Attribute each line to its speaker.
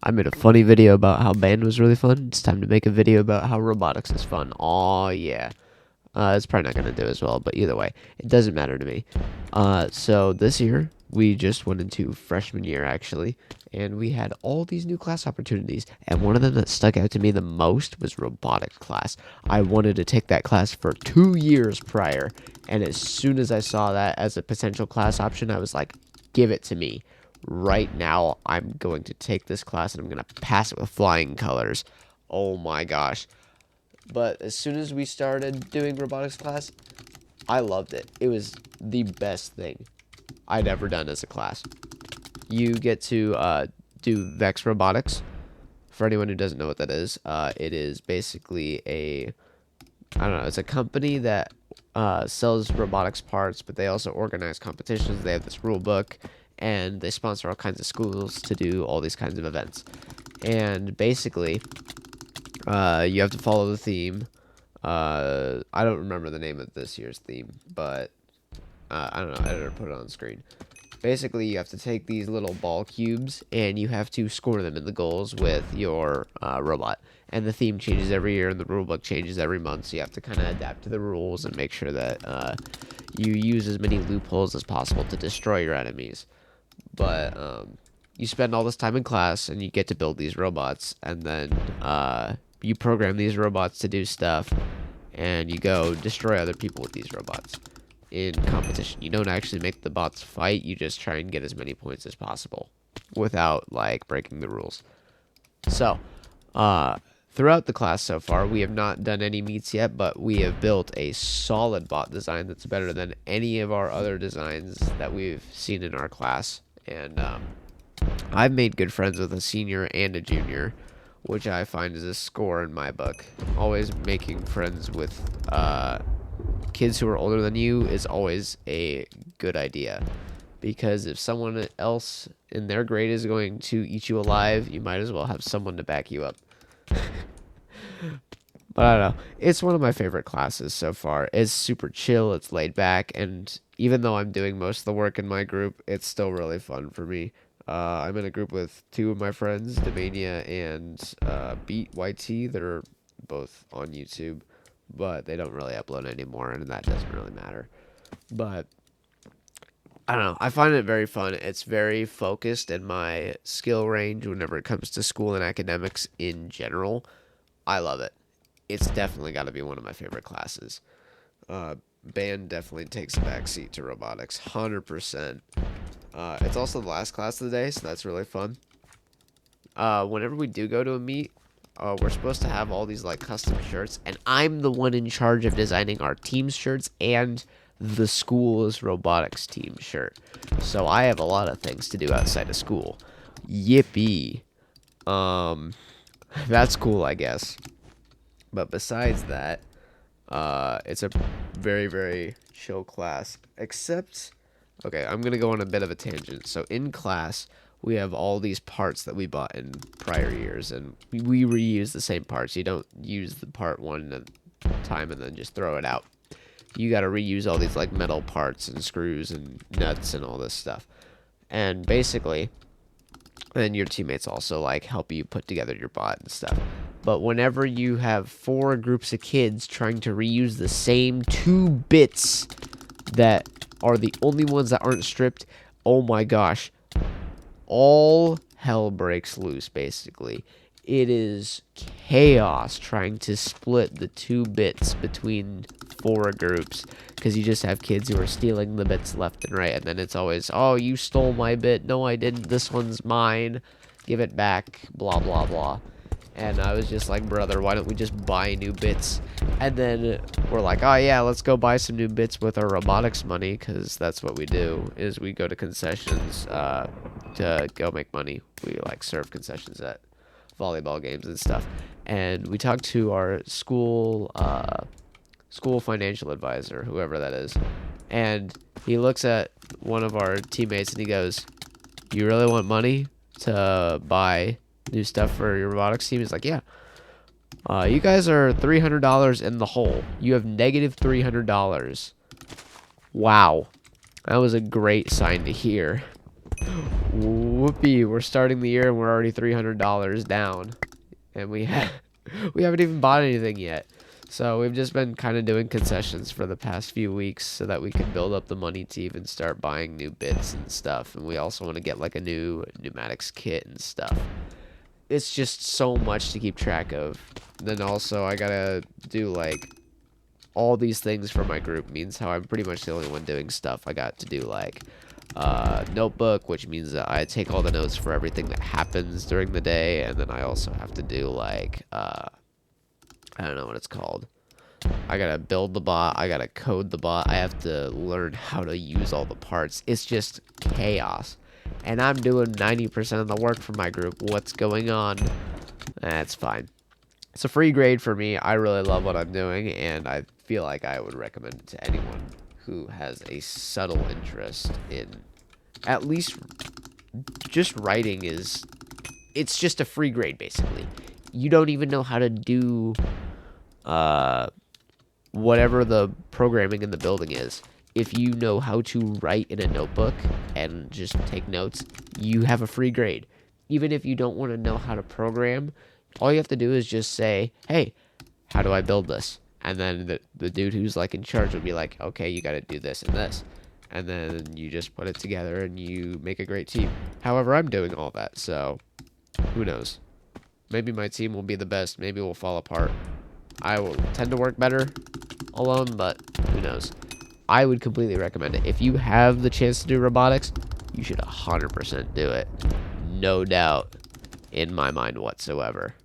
Speaker 1: I made a funny video about how band was really fun. It's time to make a video about how robotics is fun. Oh yeah. It's probably not gonna do as well, but either way, it doesn't matter to me. So this year we just went into freshman year actually, and we had all these new class opportunities. And one of them that stuck out to me the most was robotics class. I wanted to take that class for 2 years prior, and as soon as I saw that as a potential class option, I was like, give it to me. Right now, I'm going to take this class and I'm going to pass it with flying colors. Oh my gosh. But as soon as we started doing robotics class, I loved it. It was the best thing I'd ever done as a class. You get to do Vex Robotics. For anyone who doesn't know what that is, it is basically I don't know, it's a company that sells robotics parts, but they also organize competitions. They have this rule book, and they sponsor all kinds of schools to do all these kinds of events. And basically, you have to follow the theme. I don't remember the name of this year's theme, but I don't know. I didn't put it on screen. Basically, you have to take these little ball cubes and you have to score them in the goals with your robot. And the theme changes every year, and the rulebook changes every month, so you have to kind of adapt to the rules and make sure that you use as many loopholes as possible to destroy your enemies. But you spend all this time in class, and you get to build these robots, and then you program these robots to do stuff, and you go destroy other people with these robots in competition. You don't actually make the bots fight, you just try and get as many points as possible without, like, breaking the rules. So, throughout the class so far, we have not done any meets yet, but we have built a solid bot design that's better than any of our other designs that we've seen in our class. And I've made good friends with a senior and a junior, which I find is a score in my book. Always making friends with kids who are older than you is always a good idea, because if someone else in their grade is going to eat you alive, you might as well have someone to back you up. But I don't know. It's one of my favorite classes so far. It's super chill, it's laid back, and even though I'm doing most of the work in my group, it's still really fun for me. I'm in a group with two of my friends, Demania and Beat YT. They're both on YouTube, but they don't really upload anymore, and that doesn't really matter. But I don't know. I find it very fun. It's very focused in my skill range whenever it comes to school and academics in general. I love it. It's definitely got to be one of my favorite classes. Band definitely takes a backseat to robotics, 100%. It's also the last class of the day, so that's really fun. Whenever we do go to a meet, we're supposed to have all these like custom shirts, and I'm the one in charge of designing our team's shirts and the school's robotics team shirt. So I have a lot of things to do outside of school. Yippee. That's cool, I guess. But besides that, it's a very, very chill class. Except, okay, I'm going to go on a bit of a tangent. So in class, we have all these parts that we bought in prior years, and we reuse the same parts. You don't use the part one time and then just throw it out. You got to reuse all these like metal parts and screws and nuts and all this stuff. And basically, and your teammates also like help you put together your bot and stuff. But whenever you have 4 groups of kids trying to reuse the same 2 bits that are the only ones that aren't stripped, oh my gosh, all hell breaks loose, basically. It is chaos trying to split the 2 bits between 4 groups, because you just have kids who are stealing the bits left and right, and then it's always, oh, you stole my bit, no I didn't, this one's mine, give it back, blah blah blah. And I was just like, brother, why don't we just buy new bits? And then we're like, oh yeah, let's go buy some new bits with our robotics money, because that's what we do, is we go to concessions to go make money. We like serve concessions at volleyball games and stuff. And we talked to our school financial advisor, whoever that is, and he looks at one of our teammates and he goes, you really want money to buy new stuff for your robotics team? He's like, yeah. You guys are $300 in the hole. You have negative $300. Wow. That was a great sign to hear. Whoopee, we're starting the year and we're already $300 down. And we haven't even bought anything yet. So we've just been kind of doing concessions for the past few weeks so that we can build up the money to even start buying new bits and stuff. And we also want to get like a new pneumatics kit and stuff. It's just so much to keep track of. Then also I gotta do like all these things for my group means how I'm pretty much the only one doing stuff. I got to do like notebook, which means that I take all the notes for everything that happens during the day, and then I also have to do like I don't know what it's called. I gotta build the bot, I gotta code the bot, I have to learn how to use all the parts. It's just chaos. And I'm doing 90% of the work for my group. What's going on? That's fine. It's a free grade for me. I really love what I'm doing, and I feel like I would recommend it to anyone who has a subtle interest in at least just writing. It's just a free grade, basically. You don't even know how to do whatever the programming in the building is. If you know how to write in a notebook and just take notes, you have a free grade. Even if you don't want to know how to program, all you have to do is just say, hey, how do I build this? And then the dude who's like in charge will be like, okay, you got to do this and this. And then you just put it together and you make a great team. However, I'm doing all that, so who knows? Maybe my team will be the best. Maybe we'll fall apart. I will tend to work better alone, but who knows? I would completely recommend it. If you have the chance to do robotics, you should 100% do it. No doubt in my mind whatsoever.